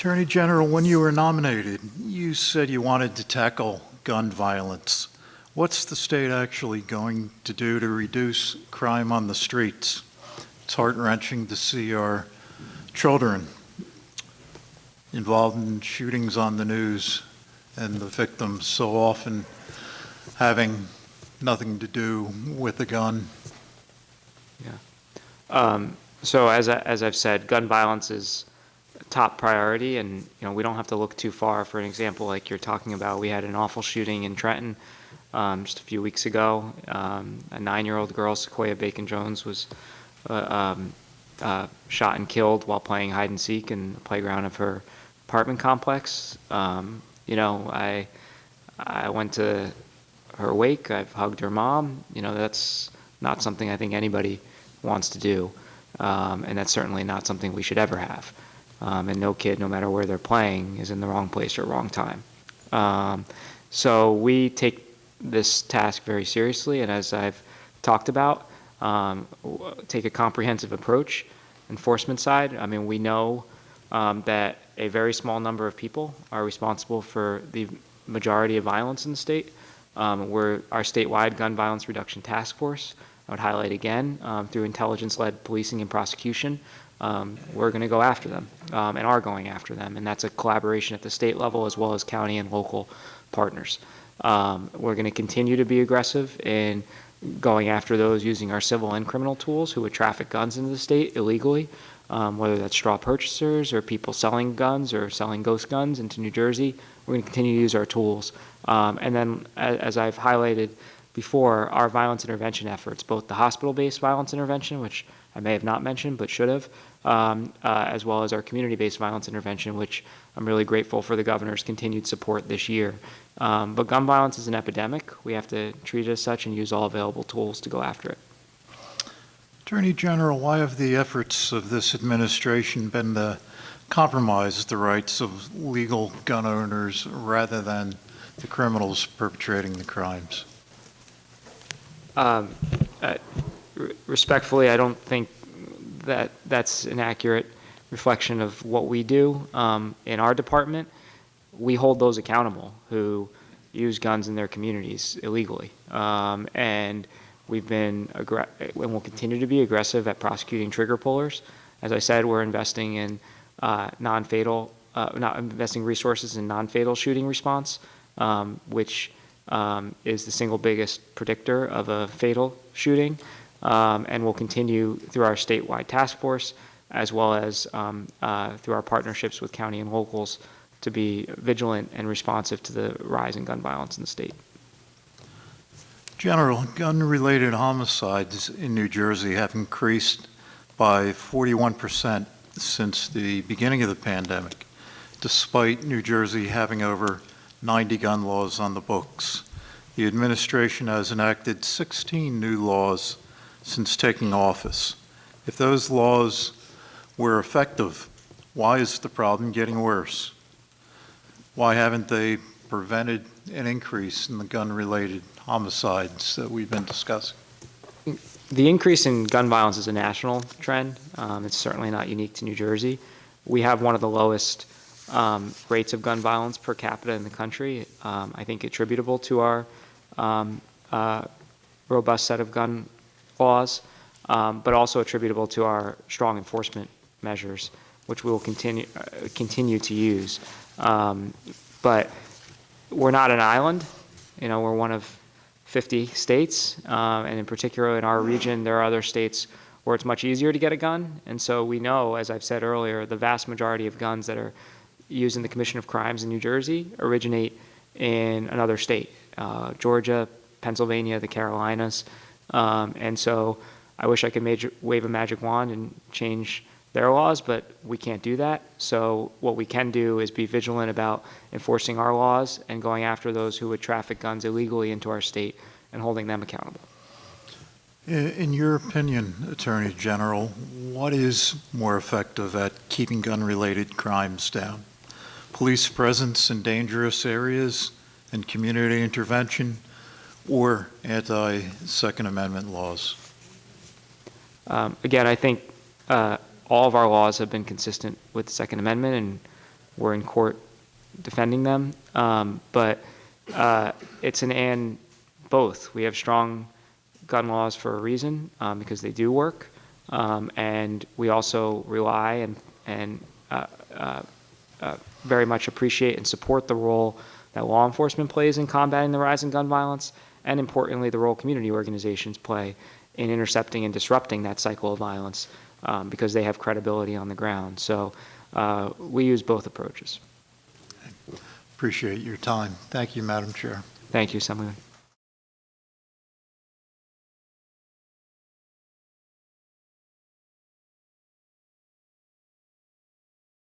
Attorney General, when you were nominated, you said you wanted to tackle gun violence. What's the state actually going to do to reduce crime on the streets? It's heart-wrenching to see our children involved in shootings on the news and the victims so often having nothing to do with a gun. Yeah. So as I've said, gun violence is a top priority, and we don't have to look too far. For an example, like you're talking about, we had an awful shooting in Trenton just a few weeks ago. A 9-year-old girl, Sequoia Bacon-Jones, was shot and killed while playing hide and seek in the playground of her apartment complex. I went to her wake. I've hugged her mom. That's not something I think anybody wants to do, and that's certainly not something we should ever have. And no kid, no matter where they're playing, is in the wrong place or wrong time. So we take this task very seriously, and as I've talked about, take a comprehensive approach. Enforcement side, we know that a very small number of people are responsible for the majority of violence in the state. We're our statewide gun violence reduction task force. I would highlight again, through intelligence-led policing and prosecution, we're going to go after them and are going after them, and that's a collaboration at the state level as well as county and local partners. We're going to continue to be aggressive in going after those using our civil and criminal tools who would traffic guns into the state illegally, whether that's straw purchasers or people selling guns or selling ghost guns into New Jersey. We're going to continue to use our tools. And then, as I've highlighted before, our violence intervention efforts, both the hospital-based violence intervention, which I may have not mentioned but should have, as well as our community-based violence intervention, which I'm really grateful for the governor's continued support this year. But gun violence is an epidemic. We have to treat it as such and use all available tools to go after it. Attorney General, why have the efforts of this administration been to compromise the rights of legal gun owners rather than the criminals perpetrating the crimes? Respectfully, I don't think that that's an accurate reflection of what we do. In our department, we hold those accountable who use guns in their communities illegally. And we've been, and will continue to be aggressive at prosecuting trigger pullers. As I said, we're investing in investing resources in non-fatal shooting response, which is the single biggest predictor of a fatal shooting, and will continue through our statewide task force as well as through our partnerships with county and locals to be vigilant and responsive to the rise in gun violence in the state. General, gun-related homicides in New Jersey have increased by 41% since the beginning of the pandemic, despite New Jersey having over 90 gun laws on the books. The administration has enacted 16 new laws since taking office. If those laws were effective, why is the problem getting worse? Why haven't they prevented an increase in the gun-related homicides that we've been discussing? The increase in gun violence is a national trend. It's certainly not unique to New Jersey. We have one of the lowest rates of gun violence per capita in the country, I think attributable to our robust set of gun laws, but also attributable to our strong enforcement measures, which we will continue to use. But we're not an island. We're one of 50 states, and in particular in our region, there are other states where it's much easier to get a gun. And so we know, as I've said earlier, the vast majority of guns that are used in the commission of crimes in New Jersey originate in another state, Georgia, Pennsylvania, the Carolinas. And so I wish I could wave a magic wand and change their laws, but we can't do that. So what we can do is be vigilant about enforcing our laws and going after those who would traffic guns illegally into our state and holding them accountable. In your opinion, Attorney General, what is more effective at keeping gun-related crimes down? Police presence in dangerous areas and community intervention, or anti-Second Amendment laws? Again, I think all of our laws have been consistent with the Second Amendment, and we're in court defending them. But it's an and both. We have strong gun laws for a reason, because they do work. And we also rely and very much appreciate and support the role that law enforcement plays in combating the rise in gun violence, and importantly, the role community organizations play in intercepting and disrupting that cycle of violence, because they have credibility on the ground. So we use both approaches. Appreciate your time. Thank you, Madam Chair. Thank you, Assemblyman.